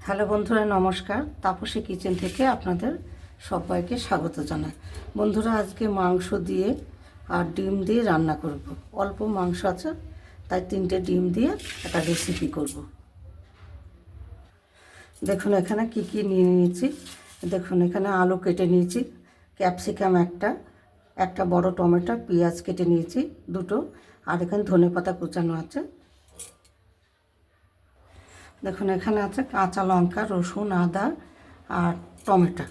Hello বন্ধুরা, নমস্কার। Tapasi kitchen থেকে আপনাদের সবাইকে স্বাগত জানাই। বন্ধুরা, আজকে মাংস দিয়ে আর ডিম দিয়ে রান্না করব। অল্প মাংস আছে, তাই 3টে ডিম দিয়ে একটা রেসিপি করব। দেখুন এখানে কি কি নিয়ে নিয়েছি। দেখুন এখানে আলু কেটে নিয়েছি, ক্যাপসিকাম একটা বড় টমেটো, পেঁয়াজ কেটে নিয়েছি দুটো, আর এখানে ধনেপাতা কুচানো আছে। দেখুন এখানে আছে কাঁচা লঙ্কা, রসুন, আদা আর টমেটো,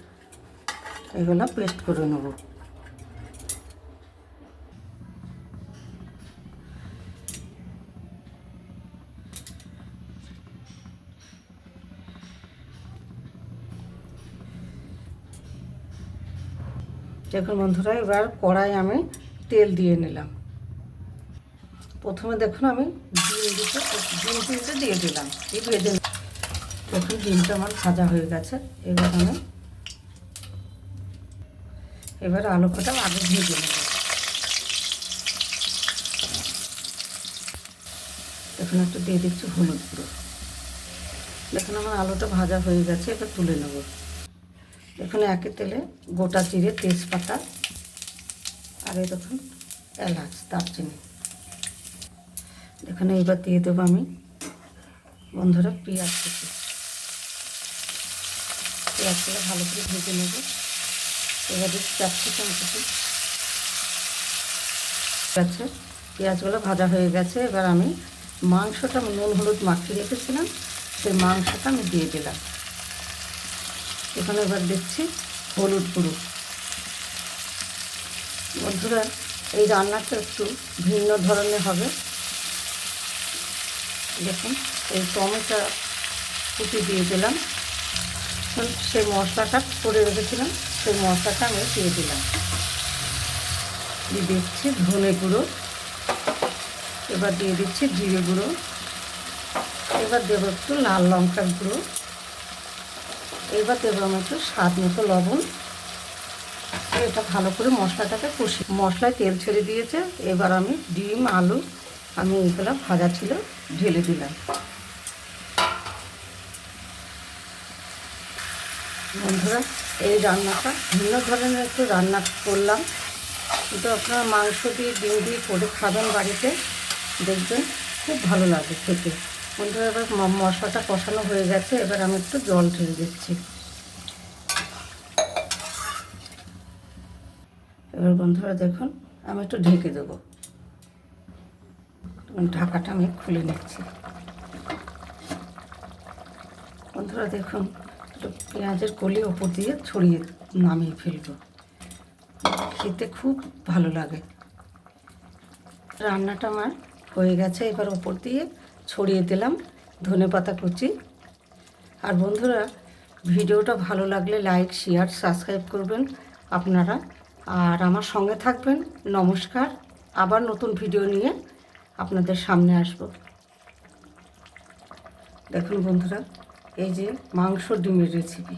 এগুলো পেস্ট করে নেব। দেখুন বন্ধুরা, এবার কড়াই আমি তেল দিয়ে নিলাম। প্রথমে দেখুন আমি ডিম 3টে দিয়ে দিলাম, এই ভেজে। দেখুন ডিমটা আমার ভাজা হয়ে গেছে। এবার আলু কটা আগে ভেজে নেব। দেখুন একটু দিয়ে দিচ্ছি হলুদ গুঁড়ো। দেখুন আমার আলুটা ভাজা হয়ে গেছে, এবার তুলে নেব। দেখুন একই তেলে গোটা জিরে, তেজপাতা আর এই দেখুন এলাচ, দারচিনি। দেখুন এবার দিয়ে দেবো আমি বন্ধুরা পেঁয়াজ কুচি। পেঁয়াজগুলো ভালো করে ভেজে নেব। এবার দিচ্ছি ক্যাপসিকাম কুচি। গেছে, পেঁয়াজগুলো ভাজা হয়ে গেছে। এবার আমি মাংসটা নুন হলুদ মাখিয়ে রেখেছিলাম, সেই মাংসটা আমি দিয়ে দিলাম। এখানে এবার দিচ্ছি হলুদ গুঁড়ো। বন্ধুরা, এই রান্নাটা একটু ভিন্ন ধরনের হবে। দেখুন এই টমেটো কুচি দিয়ে দিলাম, সেই মশলাটা করে রেখেছিলাম, সেই মশলাটা আমি দিয়ে দিলাম। দিয়ে দিচ্ছি ধনে গুঁড়ো, এবার দিয়ে দিচ্ছি জিরে গুঁড়ো, এবার দেবো একটু লাল লঙ্কার গুঁড়ো, এবার দেবো আমি একটু স্বাদ মতো লবণ। এটা ভালো করে মশলাটাকে কষি। মশলায় তেল ছেড়ে দিয়েছে। এবার আমি ডিম আলু আমি এগুলো ভাজা ছিল ঢেলে দিলাম। বন্ধুরা, এই রান্নাটা ভিন্ন ধরনের একটু রান্না করলাম, কিন্তু আপনারা মাংস দিয়ে ডিম দিয়ে করে খাবেন বাড়িতে, দেখবেন খুব ভালো লাগে খেতে। বন্ধুরা, এবার মশলাটা কষানো হয়ে গেছে। এবার আমি একটু জল ঢেলে দিচ্ছি। এবার বন্ধুরা দেখুন আমি একটু ঢেকে দেবো। ঢাকাটা আমি খুলে নিচ্ছি। বন্ধুরা দেখুন, একটু পেঁয়াজের কলি ওপর দিয়ে ছড়িয়ে নামিয়ে ফেলবো, খেতে খুব ভালো লাগে। রান্নাটা আমার হয়ে গেছে। এবার ওপর দিয়ে ছড়িয়ে দিলাম ধনেপাতা কুচি। আর বন্ধুরা, ভিডিওটা ভালো লাগলে লাইক, শেয়ার, সাবস্ক্রাইব করবেন আপনারা, আর আমার সঙ্গে থাকবেন। নমস্কার। আবার নতুন ভিডিও নিয়ে আপনাদের সামনে আসব। দেখুন বন্ধুরা, এই যে মাংস ডিমের রেসিপি।